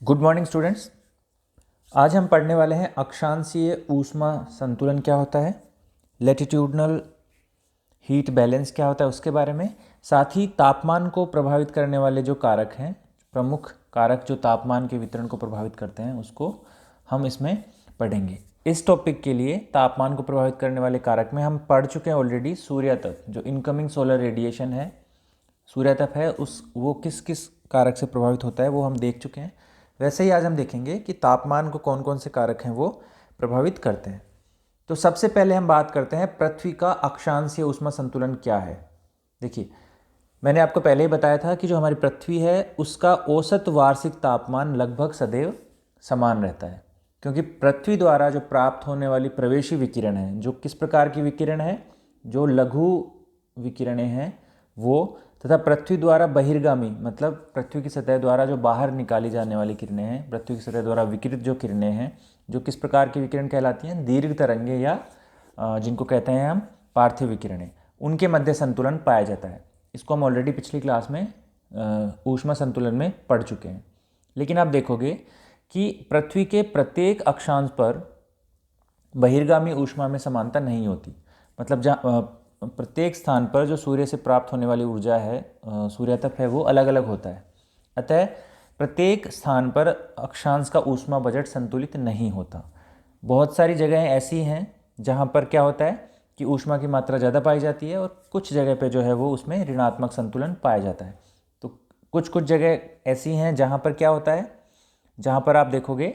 Good morning students. आज हम पढ़ने वाले हैं अक्षांशीय ऊष्मा संतुलन क्या होता है, लैटिट्यूडनल हीट बैलेंस क्या होता है उसके बारे में, साथ ही तापमान को प्रभावित करने वाले जो कारक हैं, प्रमुख कारक जो तापमान के वितरण को प्रभावित करते हैं उसको हम इसमें पढ़ेंगे। इस टॉपिक के लिए तापमान को प्रभावित करने वाले कारक में हम पढ़ चुके हैं ऑलरेडी सूर्यातप, जो इनकमिंग सोलर रेडिएशन है, सूर्यातप है, वो किस किस कारक से प्रभावित होता है वो हम देख चुके हैं। वैसे ही आज हम देखेंगे कि तापमान को कौन कौन से कारक हैं वो प्रभावित करते हैं। तो सबसे पहले हम बात करते हैं पृथ्वी का अक्षांशीय ऊष्मा संतुलन क्या है। देखिए, मैंने आपको पहले ही बताया था कि जो हमारी पृथ्वी है उसका औसत वार्षिक तापमान लगभग सदैव समान रहता है, क्योंकि पृथ्वी द्वारा जो प्राप्त होने वाली प्रवेशी विकिरण है, जो किस प्रकार की विकिरण है, जो लघु विकिरणें हैं वो, तथा पृथ्वी द्वारा बहिर्गामी मतलब पृथ्वी की सतह द्वारा जो बाहर निकाली जाने वाली किरणें हैं, पृथ्वी की सतह द्वारा विकिरित जो किरणें हैं, जो किस प्रकार की विकिरण कहलाती हैं, दीर्घ तरंगे या जिनको कहते हैं हम पार्थिव विकिरणें, उनके मध्य संतुलन पाया जाता है। इसको हम ऑलरेडी पिछली क्लास में ऊष्मा संतुलन में पढ़ चुके हैं। लेकिन आप देखोगे कि पृथ्वी के प्रत्येक अक्षांश पर बहिर्गामी ऊष्मा में समानता नहीं होती, मतलब जहाँ प्रत्येक स्थान पर जो सूर्य से प्राप्त होने वाली ऊर्जा है, सूर्यातप है, वो अलग अलग होता है। अतः प्रत्येक स्थान पर अक्षांश का ऊष्मा बजट संतुलित नहीं होता। बहुत सारी जगहें ऐसी हैं जहाँ पर क्या होता है कि ऊष्मा की मात्रा ज़्यादा पाई जाती है और कुछ जगह पे जो है वो उसमें ऋणात्मक संतुलन पाया जाता है। तो कुछ जगह ऐसी हैं जहाँ पर क्या होता है, जहाँ पर आप देखोगे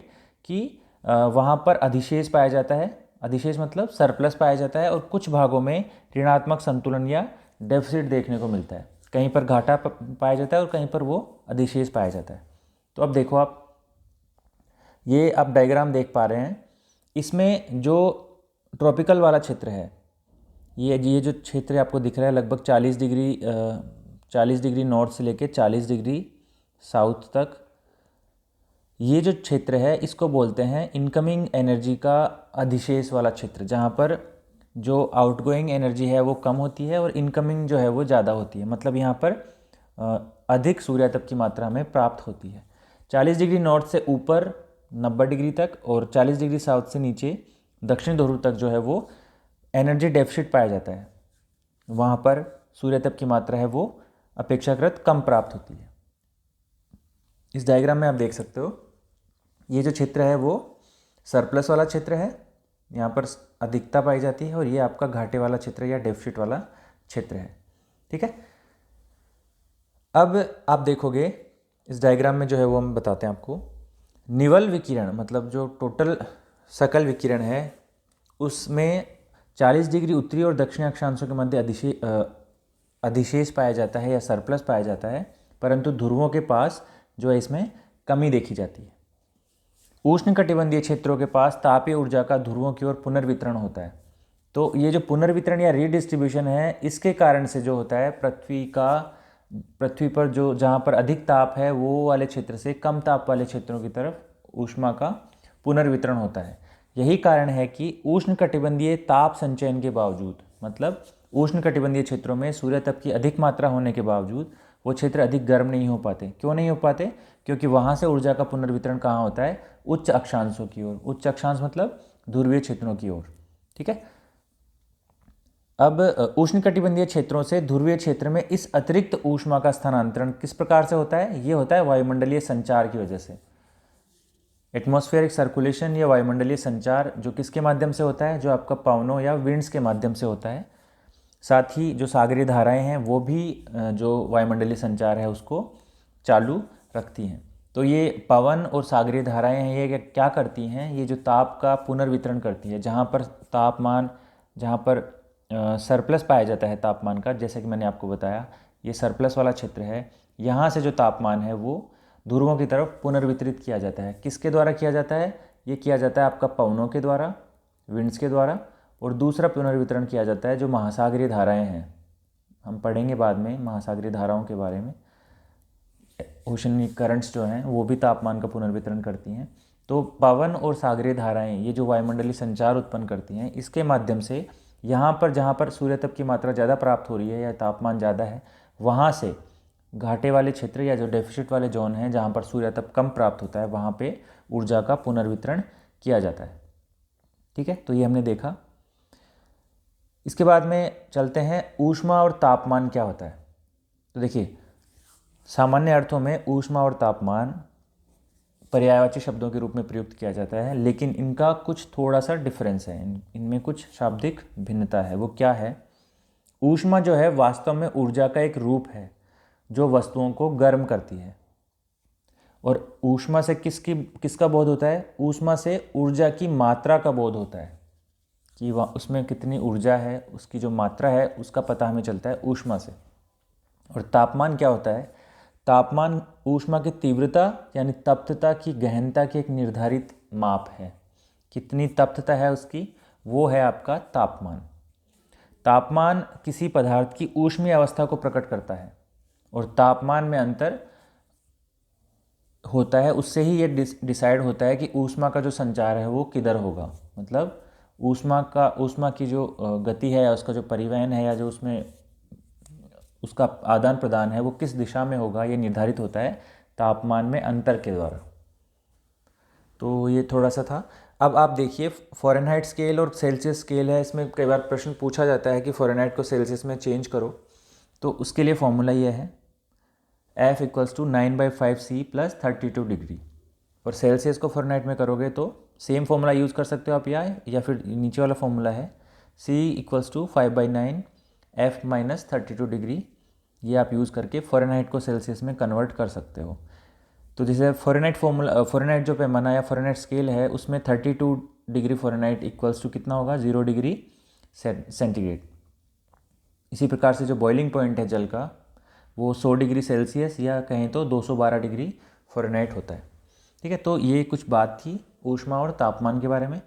कि वहाँ पर अधिशेष पाया जाता है, अधिशेष मतलब सरप्लस पाया जाता है, और कुछ भागों में ऋणात्मक संतुलन या डेफिसिट देखने को मिलता है। कहीं पर घाटा पाया जाता है और कहीं पर वो अधिशेष पाया जाता है। तो अब देखो, ये आप डायग्राम देख पा रहे हैं, इसमें जो ट्रॉपिकल वाला क्षेत्र है, ये जो क्षेत्र आपको दिख रहा है लगभग 40 डिग्री नॉर्थ से लेकर 40 डिग्री साउथ तक, ये जो क्षेत्र है इसको बोलते हैं इनकमिंग एनर्जी का अधिशेष वाला क्षेत्र, जहाँ पर जो आउटगोइंग एनर्जी है वो कम होती है और इनकमिंग जो है वो ज़्यादा होती है। मतलब यहाँ पर अधिक सूर्यातप की मात्रा में प्राप्त होती है। 40 डिग्री नॉर्थ से ऊपर 90 डिग्री तक और 40 डिग्री साउथ से नीचे दक्षिण ध्रुव तक जो है वो एनर्जी डेफिसिट पाया जाता है। वहाँ पर सूर्यातप की मात्रा है वो अपेक्षाकृत कम प्राप्त होती है। इस डायग्राम में आप देख सकते हो, ये जो क्षेत्र है वो सरप्लस वाला क्षेत्र है, यहाँ पर अधिकता पाई जाती है, और ये आपका घाटे वाला क्षेत्र या डेफिसिट वाला क्षेत्र है। ठीक है, अब आप देखोगे इस डायग्राम में जो है वो हम बताते हैं आपको। निवल विकिरण मतलब जो टोटल सकल विकिरण है उसमें 40 डिग्री उत्तरी और दक्षिणी अक्षांशों के मध्य अधिशेष पाया जाता है या सरप्लस पाया जाता है, परंतु ध्रुवों के पास जो है इसमें कमी देखी जाती है। उष्णकटिबंधीय क्षेत्रों के पास तापीय ऊर्जा का ध्रुवों की ओर पुनर्वितरण होता है। तो ये जो पुनर्वितरण या रीडिस्ट्रीब्यूशन है, इसके कारण से जो होता है पृथ्वी पर जो जहाँ पर अधिक ताप है वो वाले क्षेत्र से कम ताप वाले क्षेत्रों की तरफ ऊष्मा का पुनर्वितरण होता है। यही कारण है कि उष्णकटिबंधीय ताप संचयन के बावजूद, मतलब उष्णकटिबंधीय क्षेत्रों में सूर्यातप की अधिक मात्रा होने के बावजूद वो क्षेत्र अधिक गर्म नहीं हो पाते। क्यों नहीं हो पाते? क्योंकि वहाँ से ऊर्जा का पुनर्वितरण कहाँ होता है? उच्च अक्षांशों की ओर। उच्च अक्षांश मतलब ध्रुवीय क्षेत्रों की ओर। ठीक है, अब उष्णकटिबंधीय क्षेत्रों से ध्रुवीय क्षेत्र में इस अतिरिक्त ऊष्मा का स्थानांतरण किस प्रकार से होता है? ये होता है वायुमंडलीय संचार की वजह से। एटमॉस्फेरिक सर्कुलेशन या वायुमंडलीय संचार जो किसके माध्यम से होता है? जो आपका पवनों या विंड्स के माध्यम से होता है। साथ ही जो सागरीय धाराएं हैं वो भी जो वायुमंडलीय संचार है उसको चालू रखती हैं। तो ये पवन और सागरीय धाराएं हैं, ये क्या करती हैं? ये जो ताप का पुनर्वितरण करती है। जहाँ पर तापमान, जहाँ पर सरप्लस पाया जाता है तापमान का, जैसे कि मैंने आपको बताया ये सरप्लस वाला क्षेत्र है, यहाँ से जो तापमान है वो ध्रुवों की तरफ पुनर्वितरित किया जाता है। किसके द्वारा किया जाता है? ये किया जाता है आपका पवनों के द्वारा, विंड्स के द्वारा, और दूसरा पुनर्वितरण किया जाता है जो महासागरीय धाराएं हैं। हम पढ़ेंगे बाद में महासागरीय धाराओं के बारे में। ओशन करंट्स जो हैं वो भी तापमान का पुनर्वितरण करती हैं। तो पवन और सागरीय धाराएं ये जो वायुमंडलीय संचार उत्पन्न करती हैं, इसके माध्यम से यहाँ पर जहाँ पर सूर्यातप की मात्रा ज़्यादा प्राप्त हो रही है या तापमान ज़्यादा है, वहाँ से घाटे वाले क्षेत्र या जो डेफिसिट वाले जोन हैं जहाँ पर सूर्यतप कम प्राप्त होता है वहाँ पे ऊर्जा का पुनर्वितरण किया जाता है। ठीक है, तो ये हमने देखा। इसके बाद में चलते हैं ऊष्मा और तापमान क्या होता है। तो देखिए, सामान्य अर्थों में ऊष्मा और तापमान पर्यायवाची शब्दों के रूप में प्रयुक्त किया जाता है, लेकिन इनका कुछ थोड़ा सा डिफरेंस है, इनमें कुछ शाब्दिक भिन्नता है। वो क्या है? ऊष्मा जो है वास्तव में ऊर्जा का एक रूप है जो वस्तुओं को गर्म करती है। और ऊष्मा से किसका बोध होता है? ऊष्मा से ऊर्जा की मात्रा का बोध होता है कि वह उसमें कितनी ऊर्जा है, उसकी जो मात्रा है उसका पता हमें चलता है ऊष्मा से। और तापमान क्या होता है? तापमान ऊष्मा की तीव्रता यानी तप्तता की गहनता की एक निर्धारित माप है। कितनी तप्तता है उसकी, वो है आपका तापमान। तापमान किसी पदार्थ की ऊष्मीय अवस्था को प्रकट करता है और तापमान में अंतर होता है, उससे ही ये डिसाइड होता है कि ऊष्मा का जो संचार है वो किधर होगा। मतलब ऊष्मा की जो गति है या उसका जो परिवहन है या जो उसमें उसका आदान प्रदान है वो किस दिशा में होगा, ये निर्धारित होता है तापमान में अंतर के द्वारा। तो ये थोड़ा सा था। अब आप देखिए, फ़ारेनहाइट स्केल और सेल्सियस स्केल है, इसमें कई बार प्रश्न पूछा जाता है कि फ़ारेनहाइट को सेल्सियस में चेंज करो। तो उसके लिए फॉर्मूला ये है F = 9/5C + 32 डिग्री। और सेल्सियस को फ़ारेनहाइट में करोगे तो सेम फॉर्मूला यूज़ कर सकते हो आप, या फिर नीचे वाला फॉर्मूला है C = 5/9 F - 32 डिग्री। ये आप यूज़ करके फ़ारेनहाइट को सेल्सियस में कन्वर्ट कर सकते हो। तो जैसे फ़ारेनहाइट जो पैमाना या फ़ारेनहाइट स्केल है उसमें 32 डिग्री फ़ारेनहाइट = कितना होगा? 0 डिग्री सेंटीग्रेड। इसी प्रकार से जो बॉइलिंग पॉइंट है जल का वो 100 डिग्री सेल्सियस या कहें तो 212 डिग्री फ़ारेनहाइट होता है। ठीक है, तो ये कुछ बात थी ऊष्मा और तापमान के बारे में।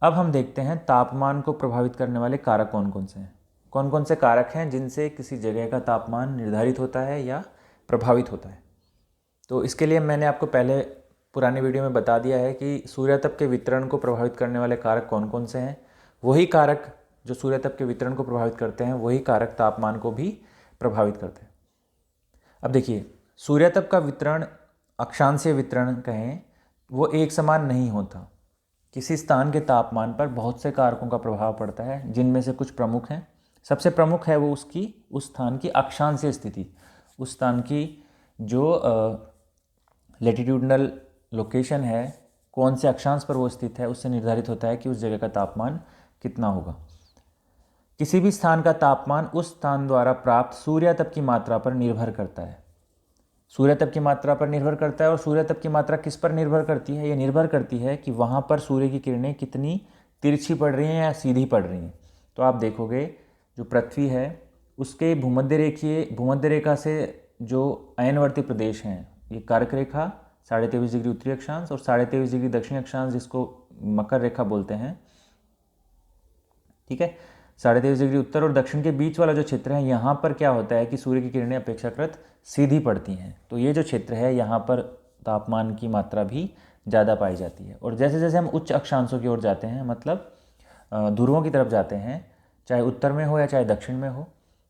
अब हम देखते हैं तापमान को प्रभावित करने वाले कारक कौन कौन से हैं। कौन कौन से कारक हैं जिनसे किसी जगह का तापमान निर्धारित होता है या प्रभावित होता है। तो इसके लिए मैंने आपको पहले पुरानी वीडियो में बता दिया है कि सूर्यतप के वितरण को प्रभावित करने वाले कारक कौन कौन से हैं। वही कारक जो सूर्यतप के वितरण को प्रभावित करते हैं वही कारक तापमान को भी प्रभावित करते हैं। अब देखिए, सूर्यतप का वितरण, अक्षांशीय वितरण कहें, वो एक समान नहीं होता। किसी स्थान के तापमान पर बहुत से कारकों का प्रभाव पड़ता है, जिनमें से कुछ प्रमुख हैं। सबसे प्रमुख है वो उस स्थान की अक्षांशीय स्थिति, उस स्थान की जो लैटिट्यूडनल लोकेशन है, कौन से अक्षांश पर वो स्थित है, उससे निर्धारित होता है कि उस जगह का तापमान कितना होगा। किसी भी स्थान का तापमान उस स्थान द्वारा प्राप्त सूर्यतप की मात्रा पर निर्भर करता है। सूर्यतप की मात्रा पर निर्भर करता है। और सूर्यतप की मात्रा किस पर निर्भर करती है? ये निर्भर करती है कि वहाँ पर सूर्य की किरणें कितनी तिरछी पड़ रही हैं या सीधी पड़ रही हैं। तो आप देखोगे जो पृथ्वी है उसके भूमध्य रेखा से जो अयनवर्ती प्रदेश हैं, ये कर्क रेखा 23.5 डिग्री उत्तरी अक्षांश और 23.5 डिग्री दक्षिणी अक्षांश, जिसको मकर रेखा बोलते हैं। ठीक है, 23.5 डिग्री उत्तर और दक्षिण के बीच वाला जो क्षेत्र है, यहाँ पर क्या होता है कि सूर्य की किरणें अपेक्षाकृत सीधी पड़ती हैं। तो ये जो क्षेत्र है यहाँ पर तापमान की मात्रा भी ज़्यादा पाई जाती है। और जैसे जैसे हम उच्च अक्षांशों की ओर जाते हैं, मतलब ध्रुवों की तरफ जाते हैं, चाहे उत्तर में हो या चाहे दक्षिण में हो,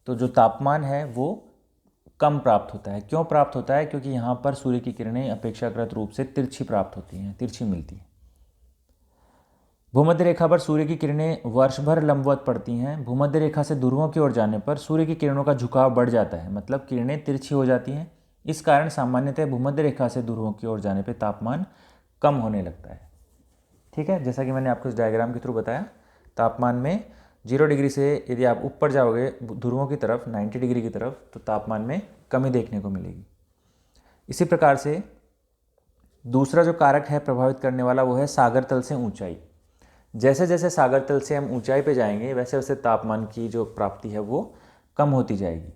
तो जो तापमान है वो कम प्राप्त होता है। क्यों प्राप्त होता है? क्योंकि यहाँ पर सूर्य की किरणें अपेक्षाकृत रूप से तिरछी प्राप्त होती हैं, तिरछी मिलती हैं। भूमध्य रेखा पर सूर्य की किरणें वर्ष भर लंबवत पड़ती हैं। भूमध्य रेखा से ध्रुवों की ओर जाने पर सूर्य की किरणों का झुकाव बढ़ जाता है, मतलब किरणें तिरछी हो जाती हैं। इस कारण सामान्यतः भूमध्य रेखा से ध्रुवों की ओर जाने पर तापमान कम होने लगता है। ठीक है, जैसा कि मैंने आपको इस डायग्राम के थ्रू बताया, तापमान में 0 डिग्री से यदि आप ऊपर जाओगे ध्रुवों की तरफ 90 डिग्री की तरफ, तो तापमान में कमी देखने को मिलेगी। इसी प्रकार से दूसरा जो कारक है प्रभावित करने वाला, वो है सागर तल से ऊंचाई। जैसे जैसे सागर तल से हम ऊंचाई पे जाएंगे वैसे वैसे तापमान की जो प्राप्ति है वो कम होती जाएगी।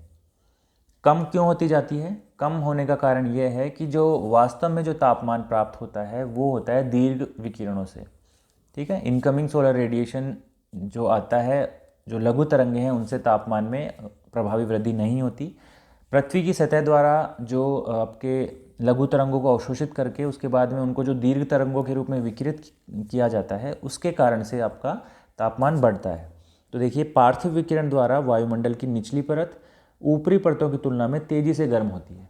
कम क्यों होती जाती है? कम होने का कारण यह है कि जो वास्तव में जो तापमान प्राप्त होता है वो होता है दीर्घ विकिरणों से। ठीक है, इनकमिंग सोलर रेडिएशन जो आता है, जो लघु तरंगे हैं, उनसे तापमान में प्रभावी वृद्धि नहीं होती। पृथ्वी की सतह द्वारा जो आपके लघु तरंगों को अवशोषित करके उसके बाद में उनको जो दीर्घ तरंगों के रूप में विकिरित किया जाता है, उसके कारण से आपका तापमान बढ़ता है। तो देखिए, पार्थिव विकिरण द्वारा वायुमंडल की निचली परत ऊपरी परतों की तुलना में तेज़ी से गर्म होती है।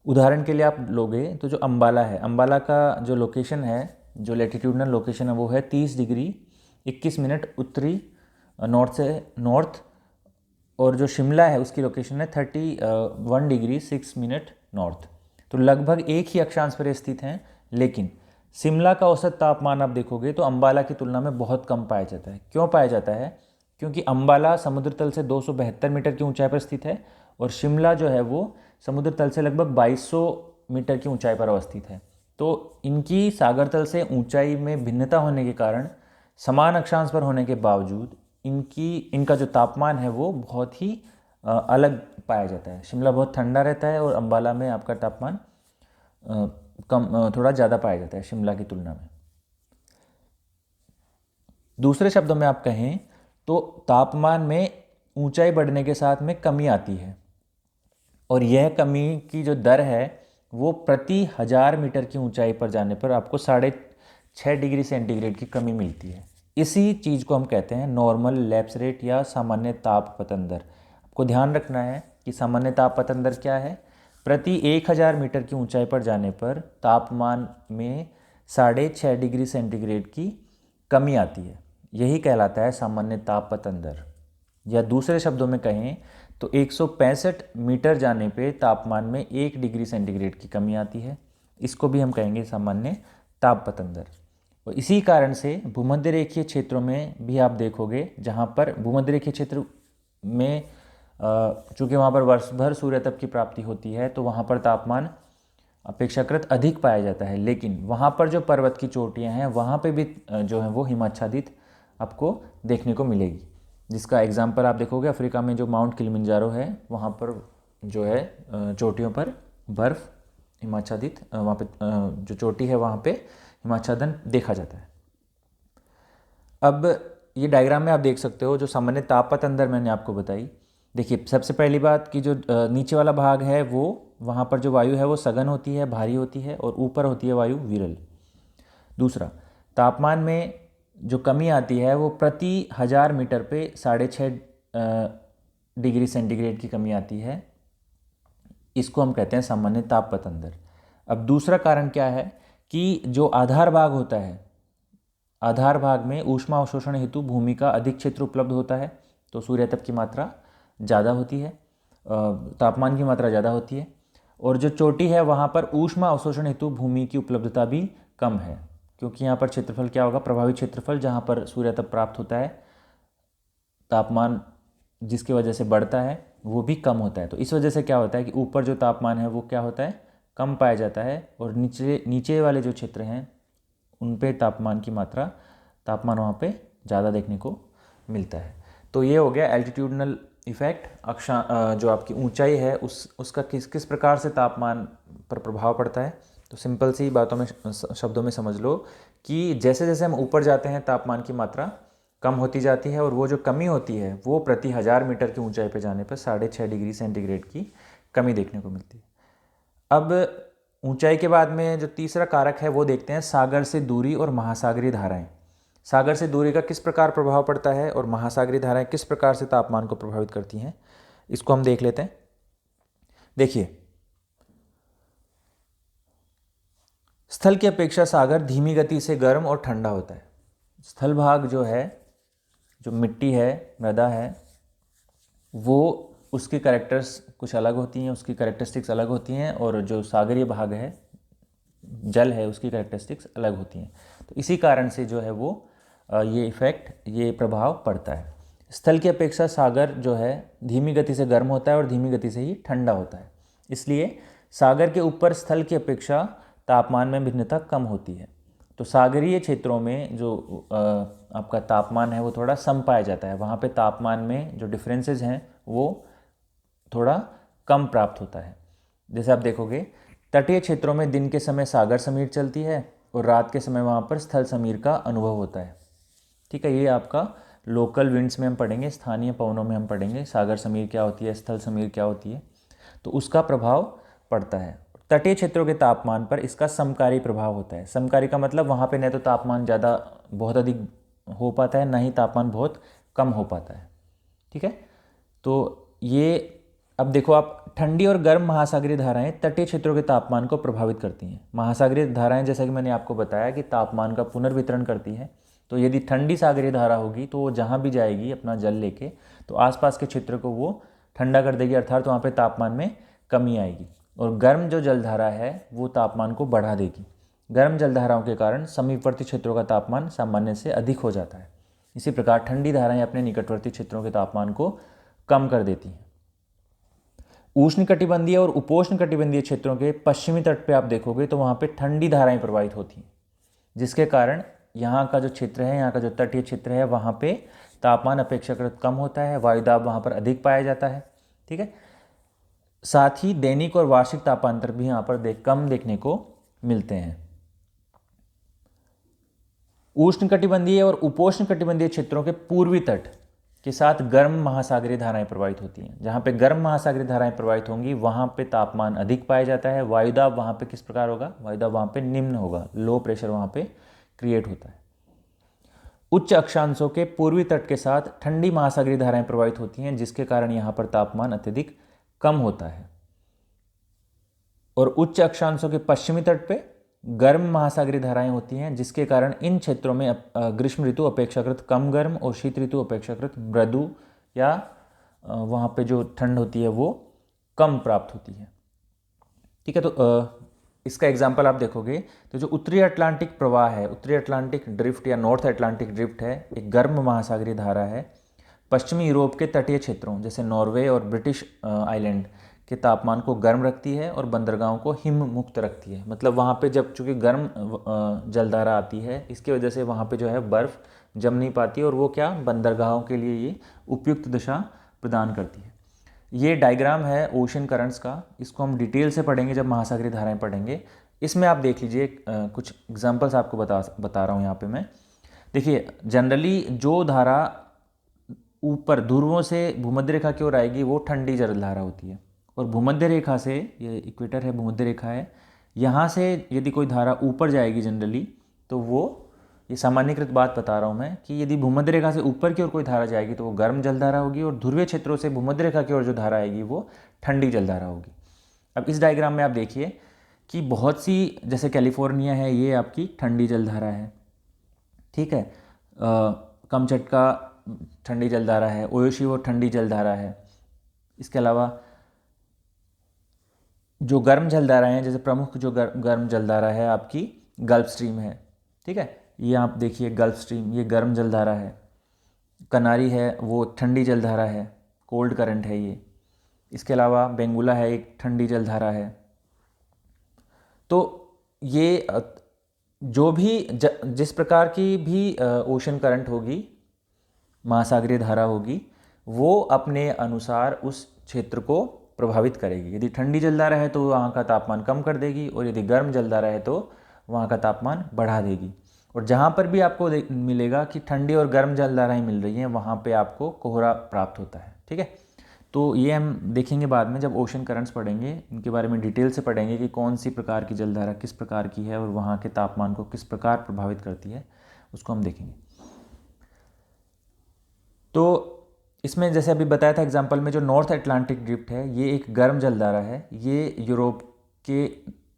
उदाहरण के लिए आप लोगे तो जो अम्बाला है, अम्बाला का जो लोकेशन है, जो लेटिट्यूडनल लोकेशन है वो है 30 डिग्री 21 मिनट उत्तरी नॉर्थ से नॉर्थ, और जो शिमला है उसकी लोकेशन है 31 डिग्री 6 मिनट नॉर्थ। तो लगभग एक ही अक्षांश पर स्थित हैं, लेकिन शिमला का औसत तापमान आप देखोगे तो अम्बाला की तुलना में बहुत कम पाया जाता है। क्यों पाया जाता है? क्योंकि अम्बाला समुद्र तल से 272 मीटर की ऊंचाई पर स्थित है और शिमला जो है वो समुद्र तल से लगभग 2200 मीटर की ऊंचाई पर अवस्थित है। तो इनकी सागर तल से ऊंचाई में भिन्नता होने के कारण समान अक्षांश पर होने के बावजूद इनका जो तापमान है वो बहुत ही अलग पाया जाता है। शिमला बहुत ठंडा रहता है और अम्बाला में आपका तापमान थोड़ा ज़्यादा पाया जाता है शिमला की तुलना में। दूसरे शब्दों में आप कहें तो तापमान में ऊंचाई बढ़ने के साथ में कमी आती है, और यह कमी की जो दर है वो प्रति 1000 मीटर की ऊंचाई पर जाने पर आपको 6.5 डिग्री सेंटीग्रेड की कमी मिलती है। इसी चीज़ को हम कहते हैं नॉर्मल लैप्स रेट या सामान्य ताप पतन दर। आपको ध्यान रखना है कि सामान्य ताप पतन दर क्या है। प्रति 1000 मीटर की ऊंचाई पर जाने पर तापमान में 6.5 डिग्री सेंटीग्रेड की कमी आती है, यही कहलाता है सामान्य ताप पतन दर। या दूसरे शब्दों में कहें तो 165 मीटर जाने पे तापमान में 1 डिग्री सेंटीग्रेड की कमी आती है, इसको भी हम कहेंगे सामान्य ताप पतन दर। और इसी कारण से भूमध्य रेखीय क्षेत्रों में भी आप देखोगे, जहाँ पर भूमध्य रेखीय क्षेत्र में चूँकि वहाँ पर वर्ष भर सूर्य तप की प्राप्ति होती है तो वहाँ पर तापमान अपेक्षाकृत अधिक पाया जाता है, लेकिन वहाँ पर जो पर्वत की चोटियाँ हैं वहाँ पे भी जो है वो हिमाच्छादित आपको देखने को मिलेगी। जिसका एग्जाम्पल आप देखोगे अफ्रीका में जो माउंट किलिमंजारो है वहाँ पर जो है चोटियों पर बर्फ़ हिमाच्छादित, वहाँ पे जो चोटी है वहाँ पे हिमाच्छादन देखा जाता है। अब ये डायग्राम में आप देख सकते हो जो सामान्य ताप पतन दर मैंने आपको बताई। देखिए सबसे पहली बात कि जो नीचे वाला भाग है वो वहाँ पर जो वायु है वो सघन होती है, भारी होती है, और ऊपर होती है वायु विरल। दूसरा, तापमान में जो कमी आती है वो प्रति 1000 मीटर पे 6.5 डिग्री सेंटीग्रेड की कमी आती है, इसको हम कहते हैं सामान्य ताप पतन दर। अब दूसरा कारण क्या है कि जो आधार भाग होता है, आधार भाग में ऊष्मा अवशोषण हेतु भूमि का अधिक क्षेत्र उपलब्ध होता है, तो सूर्य तप की मात्रा ज़्यादा होती है, तापमान की मात्रा ज़्यादा होती है, और जो चोटी है वहाँ पर ऊष्मा अवशोषण हेतु भूमि की उपलब्धता भी कम है, क्योंकि यहाँ पर क्षेत्रफल क्या होगा, प्रभावी क्षेत्रफल जहाँ पर सूर्य तप प्राप्त होता है, तापमान जिसकी वजह से बढ़ता है वो भी कम होता है। तो इस वजह से क्या होता है कि ऊपर जो तापमान है वो क्या होता है, कम पाया जाता है, और नीचे वाले जो क्षेत्र हैं उन पे तापमान वहाँ पे ज़्यादा देखने को मिलता है। तो ये हो गया एल्टीट्यूडनल इफेक्ट। जो आपकी ऊंचाई है उसका किस प्रकार से तापमान पर प्रभाव पड़ता है। तो सिंपल सी बातों में, शब्दों में समझ लो कि जैसे जैसे हम ऊपर जाते हैं तापमान की मात्रा कम होती जाती है, और वो जो कमी होती है वो प्रति 1000 मीटर की ऊंचाई पर जाने पर 6.5 डिग्री सेंटीग्रेड की कमी देखने को मिलती है। अब ऊंचाई के बाद में जो तीसरा कारक है वो देखते हैं सागर से दूरी और महासागरीय धाराएं। सागर से दूरी का किस प्रकार प्रभाव पड़ता है और महासागरीय धाराएं किस प्रकार से तापमान को प्रभावित करती हैं, इसको हम देख लेते हैं। देखिए, स्थल की अपेक्षा सागर धीमी गति से गर्म और ठंडा होता है। स्थल भाग जो है, जो मिट्टी है, मृदा है, वो उसकी कैरेक्टर्स कुछ अलग होती हैं, उसकी कैरेक्टरिस्टिक्स अलग होती हैं, और जो सागरीय भाग है, जल है, उसकी कैरेक्टरिस्टिक्स अलग होती हैं। तो इसी कारण से जो है वो ये प्रभाव पड़ता है। स्थल की अपेक्षा सागर जो है धीमी गति से गर्म होता है और धीमी गति से ही ठंडा होता है, इसलिए सागर के ऊपर स्थल की अपेक्षा तापमान में भिन्नता कम होती है। तो सागरीय क्षेत्रों में जो आपका तापमान है वो थोड़ा सम पाया जाता है, वहाँ पे तापमान में जो डिफरेंसेस हैं वो थोड़ा कम प्राप्त होता है। जैसे आप देखोगे तटीय क्षेत्रों में दिन के समय सागर समीर चलती है और रात के समय वहाँ पर स्थल समीर का अनुभव होता है। ठीक है, ये आपका लोकल विंड्स में हम पढ़ेंगे, स्थानीय पवनों में हम पढ़ेंगे सागर समीर क्या होती है, स्थल समीर क्या होती है, तो उसका प्रभाव पड़ता है। तटीय क्षेत्रों के तापमान पर इसका समकारी प्रभाव होता है। समकारी का मतलब वहाँ पे न तो तापमान ज़्यादा बहुत अधिक हो पाता है, ना ही तापमान बहुत कम हो पाता है। ठीक है, तो ये अब देखो आप, ठंडी और गर्म महासागरीय धाराएं तटीय क्षेत्रों के तापमान को प्रभावित करती हैं। महासागरीय धाराएं जैसा कि मैंने आपको बताया कि तापमान का पुनर्वितरण करती हैं। तो यदि ठंडी सागरीय धारा होगी तो वो जहाँ भी जाएगी अपना जल लेके, तो आसपास के क्षेत्र को वो ठंडा कर देगी, अर्थात वहाँ पे तापमान में कमी आएगी। और गर्म जो जलधारा है वो तापमान को बढ़ा देगी। गर्म जलधाराओं के कारण समीपवर्ती क्षेत्रों का तापमान सामान्य से अधिक हो जाता है। इसी प्रकार ठंडी धाराएं अपने निकटवर्ती क्षेत्रों के तापमान को कम कर देती हैं। उष्णकटिबंधीय और उपोष्णकटिबंधीय क्षेत्रों के पश्चिमी तट पे आप देखोगे तो वहाँ पे ठंडी धाराएं प्रवाहित होती हैं, जिसके कारण यहाँ का जो क्षेत्र है, यहाँ का जो तटीय क्षेत्र है, वहाँ पे तापमान अपेक्षाकृत कम होता है, वायुदाब वहाँ पर अधिक पाया जाता है। ठीक है, साथ ही दैनिक और वार्षिक तापांतर भी यहाँ पर कम देखने को मिलते हैं। उष्णकटिबंधीय और उपोष्णकटिबंधीय क्षेत्रों के पूर्वी तट के साथ गर्म महासागरीय धाराएं प्रवाहित होती हैं। जहाँ पे गर्म महासागरीय धाराएं प्रवाहित होंगी वहाँ पे तापमान अधिक पाया जाता है। वायुदाब वहाँ पे किस प्रकार होगा? वायुदाब वहाँ पे निम्न होगा, लो प्रेशर वहाँ पे क्रिएट होता है। उच्च अक्षांशों के पूर्वी तट के साथ ठंडी महासागरीय धाराएं प्रवाहित होती हैं, जिसके कारण यहाँ पर तापमान अत्यधिक कम होता है। और उच्च अक्षांशों के पश्चिमी तट पे गर्म महासागरीय धाराएं होती हैं, जिसके कारण इन क्षेत्रों में ग्रीष्म ऋतु अपेक्षाकृत कम गर्म और शीत ऋतु अपेक्षाकृत मृदु या वहाँ पे जो ठंड होती है वो कम प्राप्त होती है। ठीक है, तो इसका एग्जाम्पल आप देखोगे तो जो उत्तरी अटलांटिक प्रवाह है, उत्तरी अटलांटिक ड्रिफ्ट या नॉर्थ अटलांटिक ड्रिफ्ट है, एक गर्म महासागरीय धारा है। पश्चिमी यूरोप के तटीय क्षेत्रों जैसे नॉर्वे और ब्रिटिश आइलैंड के तापमान को गर्म रखती है और बंदरगाहों को हिम मुक्त रखती है। मतलब वहाँ पे जब चूँकि गर्म जलधारा आती है, इसकी वजह से वहाँ पे जो है बर्फ़ जम नहीं पाती और वो क्या बंदरगाहों के लिए ये उपयुक्त दिशा प्रदान करती है। ये डायग्राम है ओशन करंट्स का, इसको हम डिटेल से पढ़ेंगे जब महासागरीय धाराएं पढ़ेंगे। इसमें आप देख लीजिए कुछ एग्जांपल्स आपको बता रहा हूँ यहाँ पे मैं। देखिए, जनरली जो धारा ऊपर ध्रुवों से भूमध्य रेखा की ओर आएगी वो ठंडी जलधारा होती है, और भूमध्य रेखा से, ये इक्वेटर है, भूमध्य रेखा है, यहाँ से यदि कोई धारा ऊपर जाएगी जनरली तो वो, ये सामान्यकृत बात बता रहा हूँ मैं, कि यदि भूमध्य रेखा से ऊपर की ओर कोई धारा जाएगी तो वो गर्म जलधारा होगी, और ध्रुवीय क्षेत्रों से भूमध्य रेखा की ओर जो धारा आएगी वो ठंडी जलधारा होगी। अब इस डायग्राम में आप देखिए कि बहुत सी, जैसे कैलिफोर्निया है, ये आपकी ठंडी जलधारा है। ठीक है, कमचटका ठंडी जलधारा है, ओयोशिवो ठंडी जलधारा है। इसके अलावा जो गर्म जलधारा हैं, जैसे प्रमुख जो गर्म जलधारा है आपकी गल्फ स्ट्रीम है। ठीक है, ये आप देखिए गल्फ स्ट्रीम, ये गर्म जलधारा है। कनारी है वो ठंडी जलधारा है, कोल्ड करंट है ये। इसके अलावा बेंगुला है, एक ठंडी जलधारा है। तो ये जो भी जिस प्रकार की भी ओशन करंट होगी, महासागरीय धारा होगी, वो अपने अनुसार उस क्षेत्र को प्रभावित करेगी। यदि ठंडी जलधारा है तो वहाँ का तापमान कम कर देगी, और यदि गर्म जलधारा है तो वहाँ का तापमान बढ़ा देगी। और जहाँ पर भी आपको मिलेगा कि ठंडी और गर्म जलधाराएं मिल रही हैं, वहाँ पे आपको कोहरा प्राप्त होता है। ठीक है, तो ये हम देखेंगे बाद में जब ओशन करंट्स पढ़ेंगे, इनके बारे में डिटेल से पढ़ेंगे कि कौन सी प्रकार की जलधारा किस प्रकार की है और वहाँ के तापमान को किस प्रकार प्रभावित करती है, उसको हम देखेंगे। तो इसमें जैसे अभी बताया था एग्जाम्पल में, जो नॉर्थ अटलांटिक ड्रिफ्ट है ये एक गर्म जलधारा है। ये यूरोप के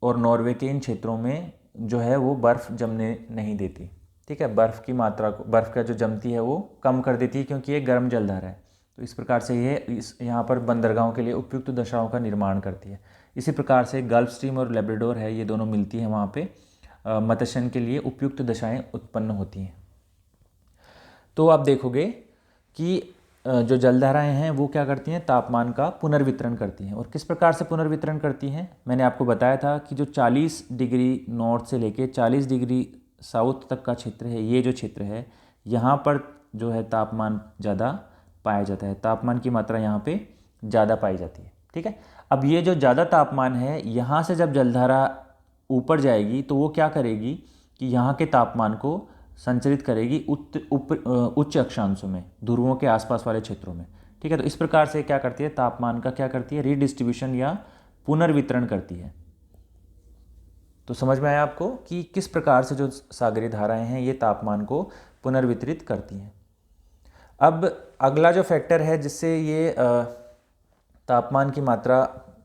और नॉर्वे के इन क्षेत्रों में जो है वो बर्फ़ जमने नहीं देती। ठीक है, बर्फ़ की मात्रा को, बर्फ़ का जो जमती है वो कम कर देती है, क्योंकि ये गर्म जलधारा है। तो इस प्रकार से ये यहाँ पर बंदरगाहों के लिए उपयुक्त दशाओं का निर्माण करती है। इसी प्रकार से गल्फ स्ट्रीम और लेब्राडोर है, ये दोनों मिलती हैं वहाँ पे, मत्स्यन के लिए उपयुक्त दशाएं उत्पन्न होती हैं। तो आप देखोगे कि जो जलधाराएं हैं वो क्या करती हैं, तापमान का पुनर्वितरण करती हैं। और किस प्रकार से पुनर्वितरण करती हैं, मैंने आपको बताया था कि जो 40 डिग्री नॉर्थ से लेके 40 डिग्री साउथ तक का क्षेत्र है, ये जो क्षेत्र है, यहाँ पर जो है तापमान ज़्यादा पाया जाता है, तापमान की मात्रा यहाँ पे ज़्यादा पाई जाती है। ठीक है, अब ये जो ज़्यादा तापमान है, यहाँ से जब जलधारा ऊपर जाएगी तो वो क्या करेगी कि यहाँ के तापमान को संचरित करेगी उच्च अक्षांशों में, ध्रुवों के आसपास वाले क्षेत्रों में। ठीक है, तो इस प्रकार से क्या करती है, तापमान का क्या करती है, रीडिस्ट्रीब्यूशन या पुनर्वितरण करती है। तो समझ में आया आपको कि किस प्रकार से जो सागरीय धाराएं हैं ये तापमान को पुनर्वितरित करती हैं। अब अगला जो फैक्टर है जिससे ये तापमान की मात्रा,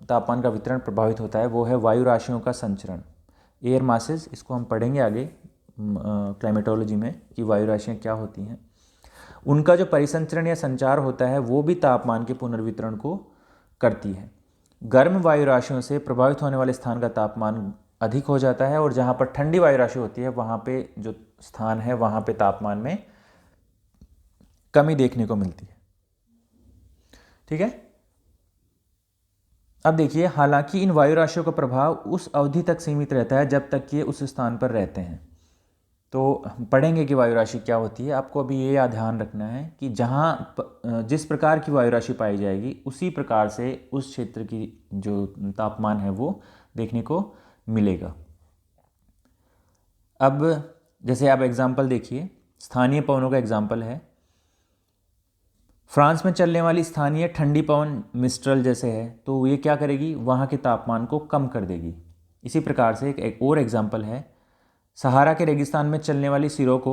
तापमान का वितरण प्रभावित होता है, वो है वायु राशियों का संचरण, एयर मासेस। इसको हम पढ़ेंगे आगे क्लाइमेटोलॉजी में कि वायु राशियाँ क्या होती हैं। उनका जो परिसंचरण या संचार होता है वो भी तापमान के पुनर्वितरण को करती है। गर्म वायु राशियों से प्रभावित होने वाले स्थान का तापमान अधिक हो जाता है, और जहाँ पर ठंडी वायु राशि होती है वहाँ पे जो स्थान है वहाँ पे तापमान में कमी देखने को मिलती है। ठीक है। अब देखिए, हालांकि इन वायु राशियों का प्रभाव उस अवधि तक सीमित रहता है जब तक कि ये उस स्थान पर रहते हैं। तो हम पढ़ेंगे कि वायु राशि क्या होती है। आपको अभी ये याद ध्यान रखना है कि जिस प्रकार की वायु राशि पाई जाएगी उसी प्रकार से उस क्षेत्र की जो तापमान है वो देखने को मिलेगा। अब जैसे आप एग्जाम्पल देखिए, स्थानीय पवनों का एग्जाम्पल है। फ्रांस में चलने वाली स्थानीय ठंडी पवन मिस्ट्रल जैसे है, तो ये क्या करेगी, वहाँ के तापमान को कम कर देगी। इसी प्रकार से एक और एग्जाम्पल है, सहारा के रेगिस्तान में चलने वाली सिरोको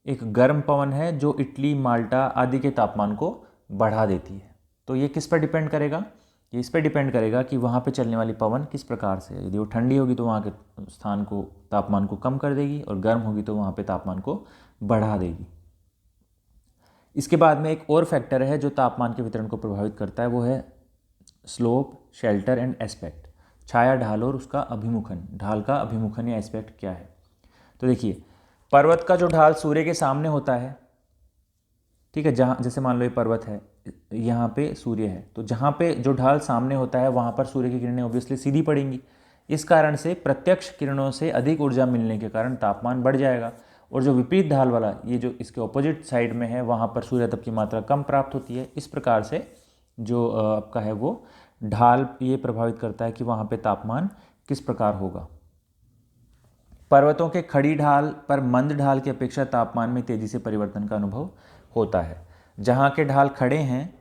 एक गर्म पवन है जो इटली, माल्टा आदि के तापमान को बढ़ा देती है। तो ये किस पर डिपेंड करेगा, ये इस पर डिपेंड करेगा कि वहाँ पे चलने वाली पवन किस प्रकार से है। यदि वो ठंडी होगी तो वहाँ के स्थान को, तापमान को कम कर देगी, और गर्म होगी तो वहाँ पे तापमान को बढ़ा देगी। इसके बाद में एक और फैक्टर है जो तापमान के वितरण को प्रभावित करता है, वो है स्लोप, शेल्टर एंड एस्पेक्ट। छाया, ढाल और उसका अभिमुखन। ढाल का अभिमुखन या एस्पेक्ट क्या है। तो देखिए, पर्वत का जो ढाल सूर्य के सामने होता है, ठीक है, जहाँ जैसे मान लो ये पर्वत है, यहाँ पे सूर्य है, तो जहाँ पे जो ढाल सामने होता है वहाँ पर सूर्य की किरणें ऑब्वियसली सीधी पड़ेंगी। इस कारण से प्रत्यक्ष किरणों से अधिक ऊर्जा मिलने के कारण तापमान बढ़ जाएगा। और जो विपरीत ढाल वाला, ये जो इसके ऑपोजिट साइड में है, वहाँ पर सूर्य तप की मात्रा कम प्राप्त होती है। इस प्रकार से जो आपका है वो ढाल ये प्रभावित करता है कि वहाँ पे तापमान किस प्रकार होगा। पर्वतों के खड़ी ढाल पर मंद ढाल की अपेक्षा तापमान में तेजी से परिवर्तन का अनुभव होता है। जहाँ के ढाल खड़े हैं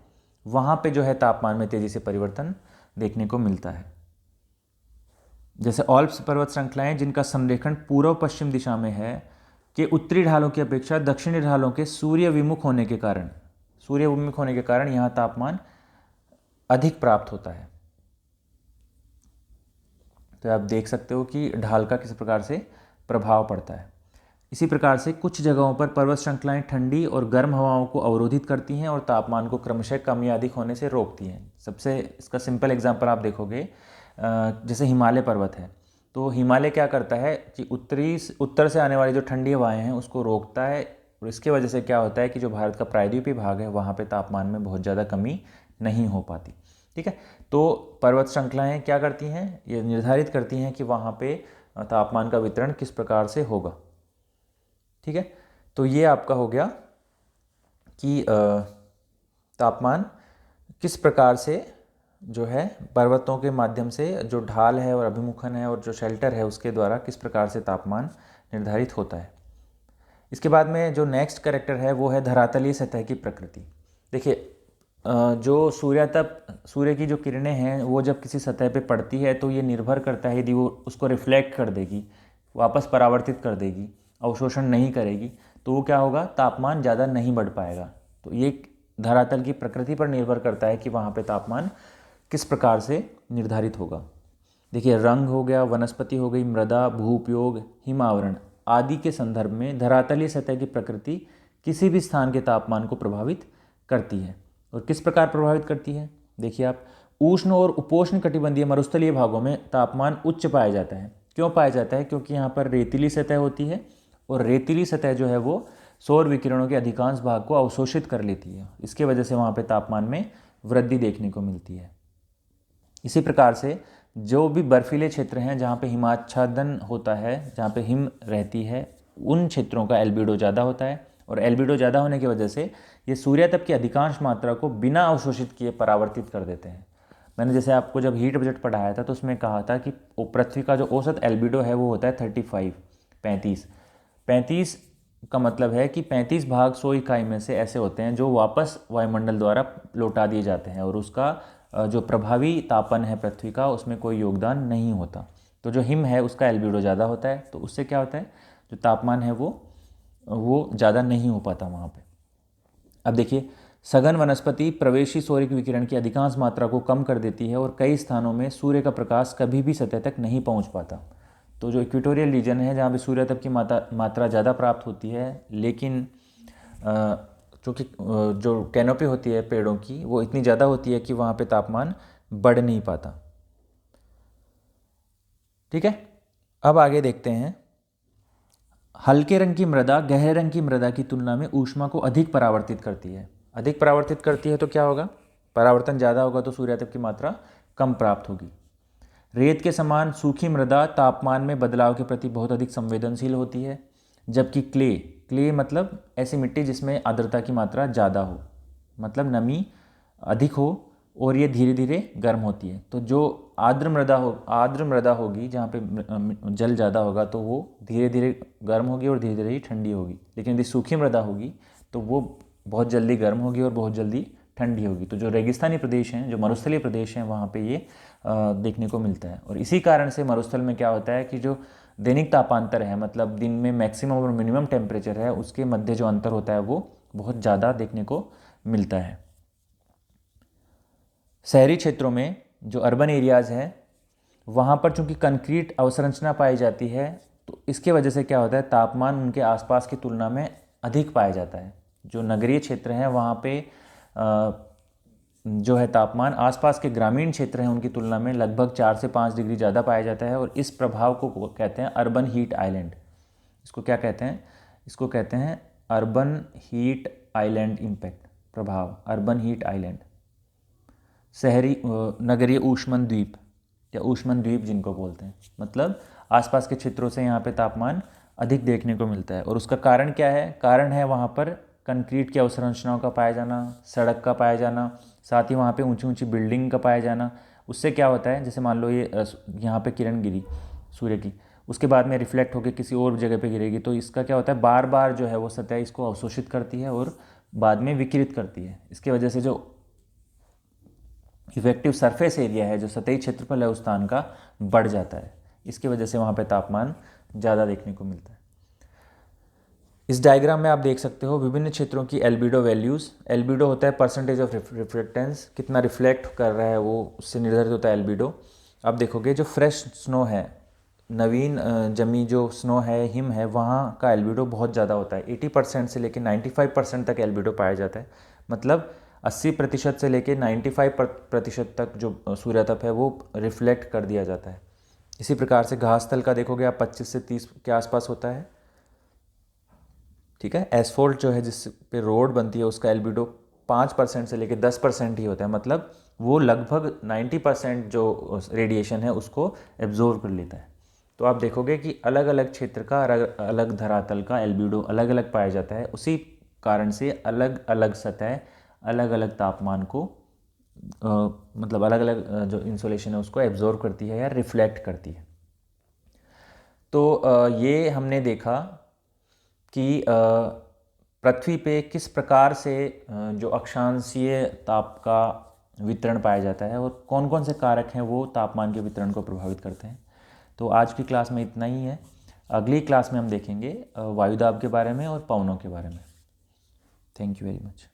वहाँ पे जो है तापमान में तेजी से परिवर्तन देखने को मिलता है। जैसे ऑल्प्स पर्वत श्रृंखलाएं जिनका संरेखण पूर्व पश्चिम दिशा में है, के उत्तरी ढालों की अपेक्षा दक्षिणी ढालों के सूर्य विमुख होने के कारण यहाँ तापमान अधिक प्राप्त होता है। तो आप देख सकते हो कि ढाल का किस प्रकार से प्रभाव पड़ता है। इसी प्रकार से कुछ जगहों पर पर्वत श्रृंखलाएं ठंडी और गर्म हवाओं को अवरोधित करती हैं और तापमान को क्रमशः कम या अधिक होने से रोकती हैं। सबसे इसका सिंपल एग्जांपल आप देखोगे, जैसे हिमालय पर्वत है, तो हिमालय क्या करता है कि उत्तर से आने वाली जो ठंडी हवाएं हैं उसको रोकता है, और इसके वजह से क्या होता है कि जो भारत का प्रायद्वीपीय भाग है वहाँ पे तापमान में बहुत ज़्यादा कमी नहीं हो पाती। ठीक है, तो पर्वत श्रृंखलाएं क्या करती हैं, ये निर्धारित करती हैं कि वहाँ पे तापमान का वितरण किस प्रकार से होगा। ठीक है, तो ये आपका हो गया कि तापमान किस प्रकार से जो है पर्वतों के माध्यम से जो ढाल है और अभिमुखन है और जो शेल्टर है उसके द्वारा किस प्रकार से तापमान निर्धारित होता है। इसके बाद में जो नेक्स्ट कैरेक्टर है वो है धरातलीय सतह की प्रकृति। देखिए, जो सूर्य की जो किरणें हैं वो जब किसी सतह पे पड़ती है तो ये निर्भर करता है, यदि वो उसको रिफ्लेक्ट कर देगी, वापस परावर्तित कर देगी, अवशोषण नहीं करेगी, तो वो क्या होगा, तापमान ज़्यादा नहीं बढ़ पाएगा। तो ये धरातल की प्रकृति पर निर्भर करता है कि वहाँ पे तापमान किस प्रकार से निर्धारित होगा। देखिए, रंग हो गया, वनस्पति हो गई, मृदा, भू उपयोग, हिमावरण आदि के संदर्भ में धरातलीय सतह की प्रकृति किसी भी स्थान के तापमान को प्रभावित करती है। और किस प्रकार प्रभावित करती है, देखिए आप, उष्ण और उपोष्ण कटिबंधीय मरुस्थलीय भागों में तापमान उच्च पाया जाता है। क्यों पाया जाता है, क्योंकि यहाँ पर रेतीली सतह होती है, और रेतीली सतह जो है वो सौर विकिरणों के अधिकांश भाग को अवशोषित कर लेती है। इसके वजह से वहाँ पे तापमान में वृद्धि देखने को मिलती है। इसी प्रकार से जो भी बर्फीले क्षेत्र हैं जहाँ पे हिमाच्छादन होता है, जहाँ पे हिम रहती है, उन क्षेत्रों का एल्बिडो ज़्यादा होता है, और एल्बिडो ज़्यादा होने की वजह से ये सूर्यतप की अधिकांश मात्रा को बिना अवशोषित किए परावर्तित कर देते हैं। मैंने जैसे आपको जब हीट बजट पढ़ाया था तो उसमें कहा था कि पृथ्वी का जो औसत एल्बिडो है वो होता है 35 का मतलब है कि 35 भाग 100 इकाई में से ऐसे होते हैं जो वापस वायुमंडल द्वारा लौटा दिए जाते हैं, और उसका जो प्रभावी तापन है पृथ्वी का उसमें कोई योगदान नहीं होता। तो जो हिम है उसका एल्बिडो ज़्यादा होता है, तो उससे क्या होता है, जो तापमान है वो ज़्यादा नहीं हो पाता वहाँ पे। अब देखिए, सघन वनस्पति प्रवेशी सूर्य की विकिरण की अधिकांश मात्रा को कम कर देती है और कई स्थानों में सूर्य का प्रकाश कभी भी सतह तक नहीं पहुंच पाता। तो जो इक्वेटोरियल रीजन है जहाँ पे सूर्य तप की मात्रा ज़्यादा प्राप्त होती है, लेकिन चूँकि जो कैनोपी होती है पेड़ों की वो इतनी ज़्यादा होती है कि वहाँ पे तापमान बढ़ नहीं पाता। ठीक है, अब आगे देखते हैं। हल्के रंग की मृदा गहरे रंग की मृदा की तुलना में ऊष्मा को अधिक परावर्तित करती है। अधिक परावर्तित करती है तो क्या होगा, परावर्तन ज़्यादा होगा तो सूर्यातप की मात्रा कम प्राप्त होगी। रेत के समान सूखी मृदा तापमान में बदलाव के प्रति बहुत अधिक संवेदनशील होती है, जबकि क्ले मतलब ऐसी मिट्टी जिसमें आर्द्रता की मात्रा ज़्यादा हो, मतलब नमी अधिक हो और ये धीरे धीरे गर्म होती है। तो जो आर्द्र मृदा होगी जहाँ पे जल ज़्यादा होगा तो वो धीरे धीरे गर्म होगी और धीरे धीरे ही ठंडी होगी। लेकिन यदि सूखी मृदा होगी तो वो बहुत जल्दी गर्म होगी और बहुत जल्दी ठंडी होगी। तो जो रेगिस्तानी प्रदेश हैं, जो मरुस्थलीय प्रदेश हैं, वहाँ पे ये देखने को मिलता है। और इसी कारण से मरुस्थल में क्या होता है कि जो दैनिक तापांतर है, मतलब दिन में मैक्सिमम और मिनिमम टेम्परेचर है, उसके मध्य जो अंतर होता है वो बहुत ज़्यादा देखने को मिलता है। शहरी क्षेत्रों में जो अर्बन एरियाज़ हैं वहाँ पर चूँकि कंक्रीट अवसंरचना पाई जाती है, तो इसके वजह से क्या होता है, तापमान उनके आसपास की तुलना में अधिक पाया जाता है। जो नगरीय क्षेत्र हैं वहाँ पे जो है तापमान आसपास के ग्रामीण क्षेत्र हैं उनकी तुलना में लगभग 4 से 5 डिग्री ज़्यादा पाया जाता है। और इस प्रभाव को कहते हैं अर्बन हीट आइलैंड। इसको क्या कहते हैं, इसको कहते हैं अर्बन हीट आइलैंड इम्पैक्ट प्रभाव, अर्बन हीट आइलैंड। शहरी नगरीय ऊष्मन द्वीप या ऊष्मन द्वीप जिनको बोलते हैं, मतलब आसपास के क्षेत्रों से यहाँ पे तापमान अधिक देखने को मिलता है। और उसका कारण क्या है, कारण है वहाँ पर कंक्रीट की अवसंरचनाओं का पाया जाना, सड़क का पाया जाना, साथ ही वहाँ पे ऊंची ऊंची बिल्डिंग का पाया जाना। उससे क्या होता है, जैसे मान लो ये यहाँ पे किरण गिरी सूर्य की, उसके बाद में रिफ्लेक्ट होकर किसी और जगह पे गिरेगी, तो इसका क्या होता है, बार बार जो है वो सतह इसको अवशोषित करती है और बाद में विकिरित करती है। इसकी वजह से जो इफेक्टिव सरफेस एरिया है, जो सतही क्षेत्रफल है उस स्थान का, बढ़ जाता है। इसकी वजह से वहाँ पे तापमान ज़्यादा देखने को मिलता है। इस डायग्राम में आप देख सकते हो विभिन्न क्षेत्रों की एल्बिडो वैल्यूज़। एल्बिडो होता है परसेंटेज ऑफ रिफ्लेक्टेंस, कितना रिफ्लेक्ट कर रहा है वो, उससे निर्धारित होता है एल्बिडो। आप देखोगे जो फ्रेश स्नो है, नवीन जमी जो स्नो है, हिम है, वहाँ का एल्बिडो बहुत ज़्यादा होता है। 80% से लेकर 95% तक एल्बिडो पाया जाता है। मतलब 80% से लेकर 95% तक जो सूर्यातप है वो रिफ्लेक्ट कर दिया जाता है। इसी प्रकार से घास तल का देखोगे आप 25 से 30 के आसपास होता है। ठीक है, एसफॉल्ट जो है जिस पे रोड बनती है उसका एल्बिडो 5% से लेकर 10% ही होता है। मतलब वो लगभग 90% जो रेडिएशन है उसको एब्जॉर्व कर लेता है। तो आप देखोगे कि अलग अलग क्षेत्र का अलग धरातल का एल्बिडो अलग अलग पाया जाता है। उसी कारण से अलग अलग सतह अलग अलग तापमान को मतलब अलग अलग जो इंसोलेशन है उसको एब्जॉर्व करती है या रिफ्लेक्ट करती है। तो ये हमने देखा कि पृथ्वी पे किस प्रकार से जो अक्षांशीय ताप का वितरण पाया जाता है और कौन कौन से कारक हैं वो तापमान के वितरण को प्रभावित करते हैं। तो आज की क्लास में इतना ही है। अगली क्लास में हम देखेंगे वायुदाब के बारे में और पवनों के बारे में। Thank you very much.